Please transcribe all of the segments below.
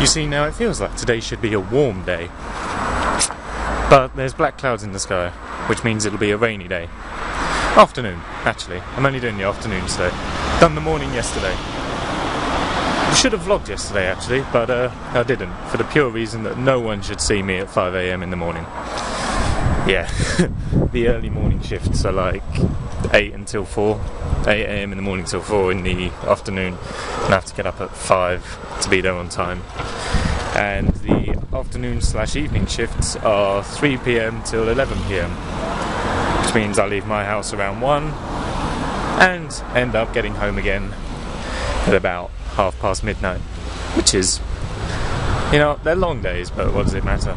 You see, now it feels like today should be a warm day, but there's black clouds in the sky, which means it'll be a rainy day. Afternoon, actually. I'm only doing the afternoon today. Done the morning yesterday. I should have vlogged yesterday, actually, but I didn't, for the pure reason that no one should see me at 5 AM in the morning. Yeah, the early morning shifts are like 8 until 4, 8 AM in the morning till 4 in the afternoon, and I have to get up at 5 to be there on time. And the afternoon/evening shifts are 3 PM till 11 PM, which means I leave my house around 1 and end up getting home again at about midnight, which is, you know, they're long days, but what does it matter?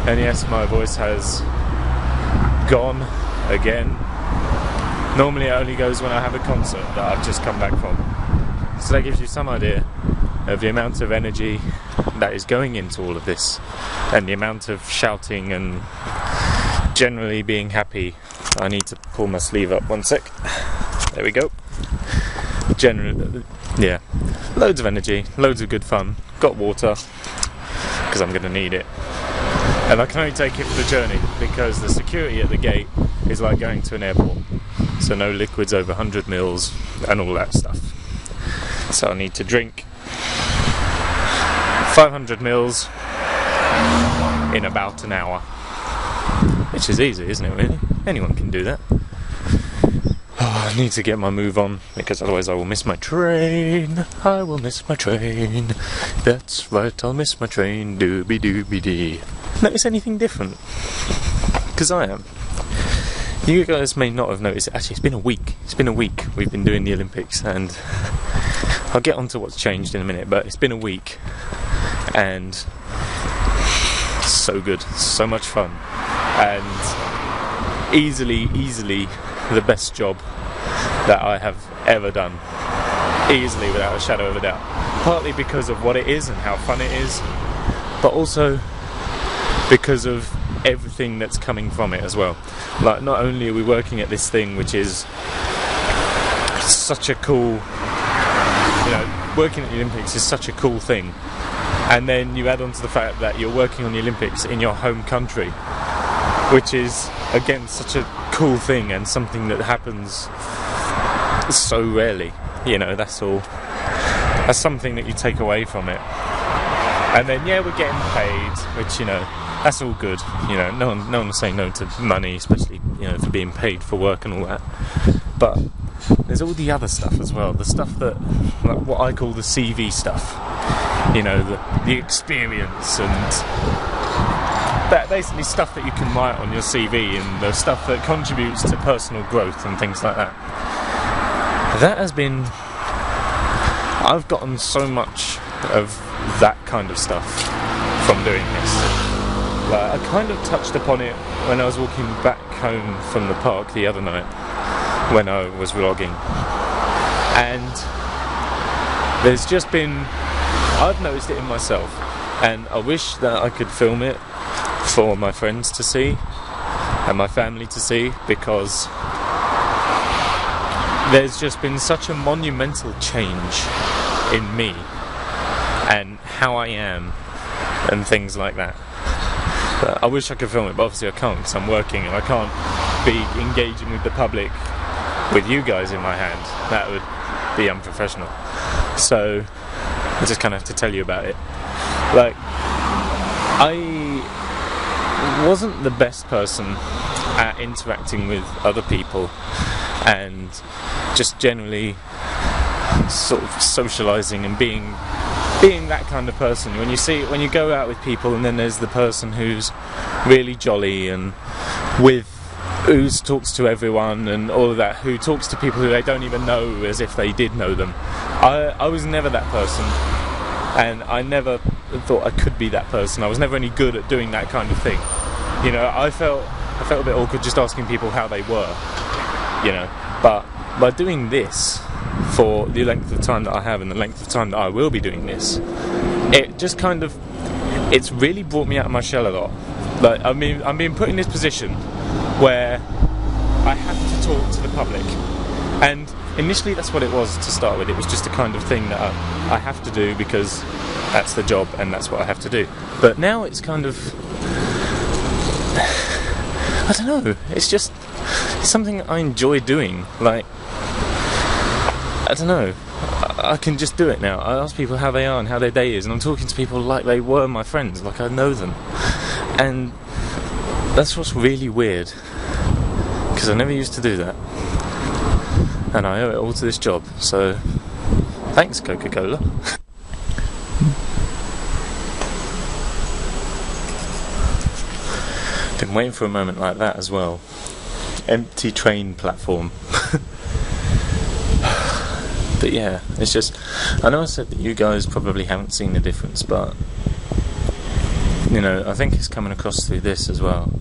And yes, my voice has gone again. Normally it only goes when I have a concert that I've just come back from. So that gives you some idea of the amount of energy that is going into all of this, and the amount of shouting and generally being happy. I need to pull my sleeve up one sec. There we go. Generally, yeah, loads of energy, loads of good fun. Got water, because I'm going to need it. And I can only take it for the journey, because the security at the gate is like going to an airport. So no liquids over 100 mils and all that stuff. So I need to drink 500 mils in about an hour. Which is easy, isn't it, really? Anyone can do that. Oh, I need to get my move on, because otherwise I will miss my train. I will miss my train. That's right, I'll miss my train. Doobie doobie dee. Notice anything different? Because I am. You guys may not have noticed. Actually, it's been a week. It's been a week we've been doing the Olympics, and I'll get onto what's changed in a minute, but it's been a week, and so good, so much fun, and easily the best job that I have ever done. Easily, without a shadow of a doubt. Partly because of what it is and how fun it is, but also because of everything that's coming from it as well. Like, not only are we working at this thing, which is such a cool, you know, working at the Olympics is such a cool thing, and then you add on to the fact that you're working on the Olympics in your home country, which is again such a cool thing and something that happens so rarely. You know, that's something that you take away from it. And then, yeah, we're getting paid, which, you know, that's all good. You know, no one will say no to money, especially, you know, for being paid for work and all that. But there's all the other stuff as well. The stuff that, like, what I call the CV stuff. You know, the experience and that, basically stuff that you can write on your CV, and the stuff that contributes to personal growth and things like that. That has been... I've gotten so much of that kind of stuff from doing this. Like, I kind of touched upon it when I was walking back home from the park the other night when I was vlogging, and there's just been, I've noticed it in myself, and I wish that I could film it for my friends to see and my family to see, because there's just been such a monumental change in me and how I am and things like that. I wish I could film it, but obviously I can't, because I'm working and I can't be engaging with the public with you guys in my hand. That would be unprofessional. So I just kind of have to tell you about it. Like, I wasn't the best person at interacting with other people and just generally sort of socialising and being that kind of person. When you go out with people, and then there's the person who's really jolly and who talks to everyone and all of that, who talks to people who they don't even know as if they did know them. I was never that person, and I never thought I could be that person. I was never any good at doing that kind of thing. You know, I felt a bit awkward just asking people how they were, you know. But by doing this for the length of time that I have and the length of time that I will be doing this, it just kind of, it's really brought me out of my shell a lot. Like, I mean, I'm being put in this position where I have to talk to the public, and initially that's what it was to start with. It was just a kind of thing that I have to do because that's the job and that's what I have to do. But now it's kind of, I don't know, it's something I enjoy doing. Like, I don't know, I can just do it now. I ask people how they are and how their day is, and I'm talking to people like they were my friends, like I know them. And that's what's really weird, because I never used to do that. And I owe it all to this job, so thanks, Coca-Cola. Been waiting for a moment like that as well. Empty train platform. But yeah, it's just, I know I said that you guys probably haven't seen the difference, but you know, I think it's coming across through this as well.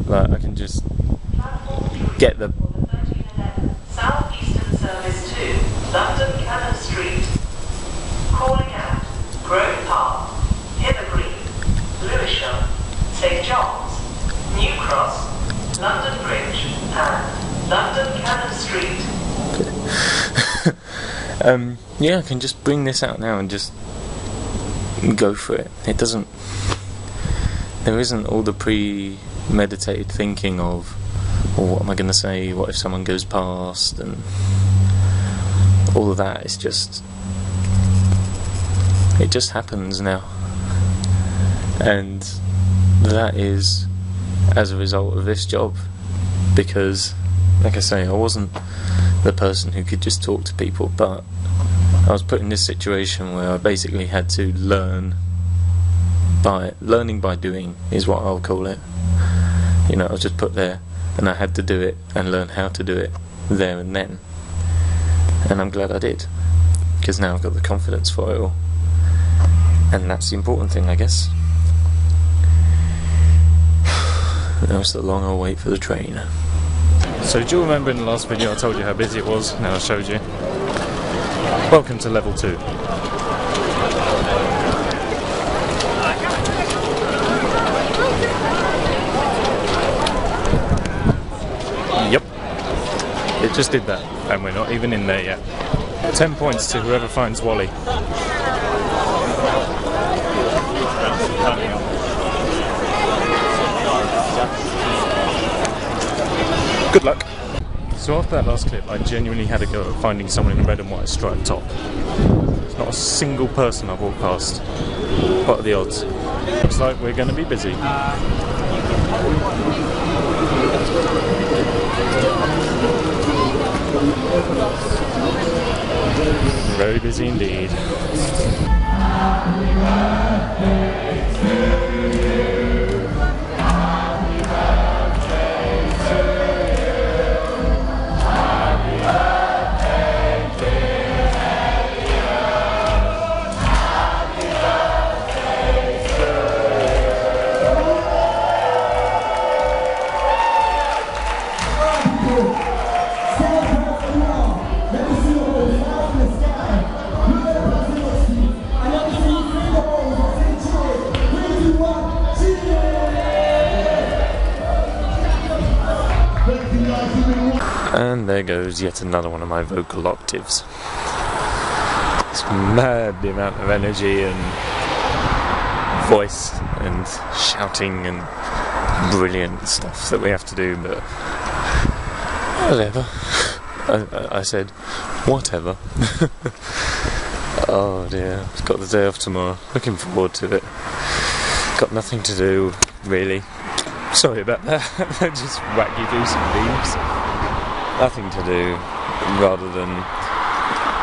Like, I can just get the Southeastern service to London Cannon Street, calling at Grove Park, Hither Green, Lewisham, St John's, New Cross, London Bridge, and London Cannon Street. Yeah, I can just bring this out now and just go for it. There isn't all the premeditated thinking of, well, what am I going to say, what if someone goes past, and all of that. It just happens now. And that is as a result of this job, because, like I say, I wasn't the person who could just talk to people, but I was put in this situation where I basically had to learning by doing is what I'll call it. You know, I was just put there and I had to do it and learn how to do it there and then. And I'm glad I did, because now I've got the confidence for it all. And that's the important thing, I guess. Now it's the long old wait for the train. So do you remember in the last video I told you how busy it was? Now I showed you. Welcome to level 2. Yep. It just did that, and we're not even in there yet. 10 points to whoever finds Wally. Good luck. So after that last clip, I genuinely had a go at finding someone in a red and white striped top. There's not a single person I've walked past. What are the odds? Looks like we're going to be busy. Very busy indeed. And there goes yet another one of my vocal octaves. It's mad, the amount of energy and voice and shouting and brilliant stuff that we have to do, but whatever. I said whatever. Oh dear, I've got the day off tomorrow. Looking forward to it. Got nothing to do, really. Sorry about that. Just wacky do some beams. Nothing to do rather than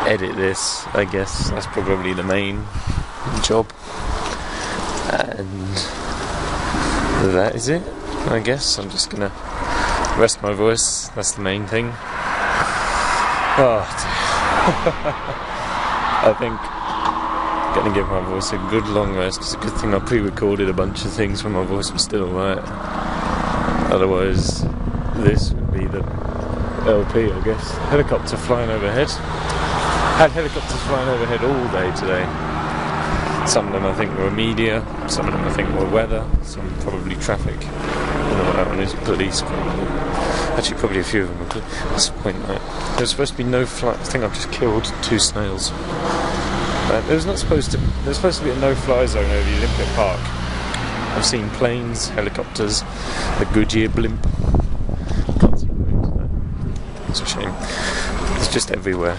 edit this, I guess. That's probably the main job. And that is it, I guess. I'm just gonna rest my voice. That's the main thing. Oh, I think I'm gonna give my voice a good long rest. It's a good thing I pre-recorded a bunch of things when my voice was still alright. Otherwise, this would be the LP, I guess. Helicopter flying overhead. Had helicopters flying overhead all day today. Some of them I think were media, some of them I think were weather, some probably traffic. I don't know what that one is, police probably. Actually probably a few of them are police. What's the point, right? There's supposed to be no flight. I think I've just killed 2 snails. There's supposed to be a no-fly zone over the Olympic Park. I've seen planes, helicopters, the Goodyear blimp. Can't see the moon today. It's a shame. It's just everywhere.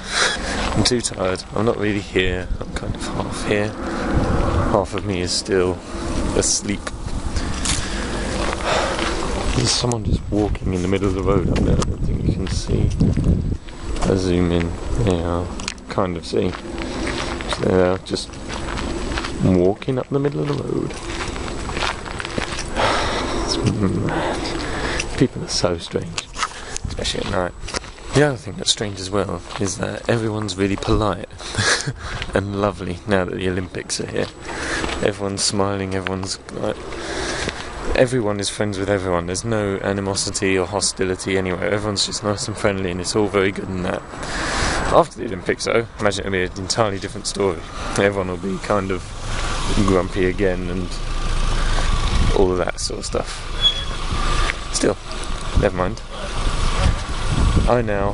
I'm too tired. I'm not really here. I'm kind of half here. Half of me is still asleep. There's someone just walking in the middle of the road up there. I don't think you can see. I zoom in. Yeah, kind of see. So they're just walking up the middle of the road. It's mad. People are so strange, especially at night. The other thing that's strange as well is that everyone's really polite and lovely now that the Olympics are here. Everyone's smiling, everyone is friends with everyone. There's no animosity or hostility anywhere. Everyone's just nice and friendly, and it's all very good in that. After the Olympics, though, imagine it'll be an entirely different story. Everyone will be kind of grumpy again and all of that sort of stuff. Still, never mind. I now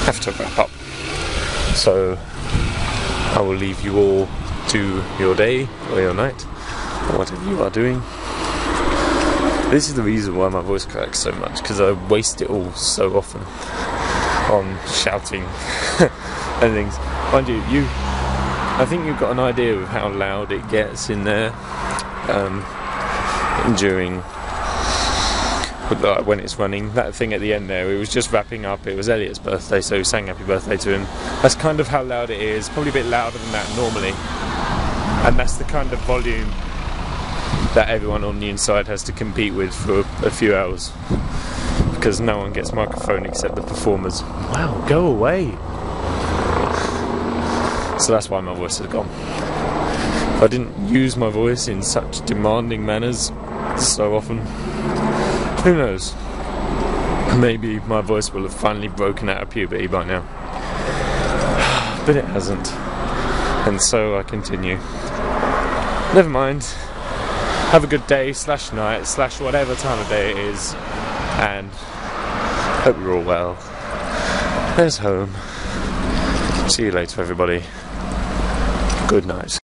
have to wrap up. So I will leave you all to your day or your night, or whatever you are doing. This is the reason why my voice cracks so much, because I waste it all so often on shouting and things. Mind you, I think you've got an idea of how loud it gets in there during when it's running. That thing at the end there, it was just wrapping up. It was Elliot's birthday, so we sang happy birthday to him. That's kind of how loud it is, probably a bit louder than that normally, and that's the kind of volume that everyone on the inside has to compete with for a few hours, because no one gets microphone except the performers. Wow, go away. So that's why my voice has gone. If I didn't use my voice in such demanding manners so often, who knows? Maybe my voice will have finally broken out of puberty by now. But it hasn't. And so I continue. Never mind. Have a good day / night / whatever time of day it is. And hope you're all well. There's home. See you later, everybody. Good night.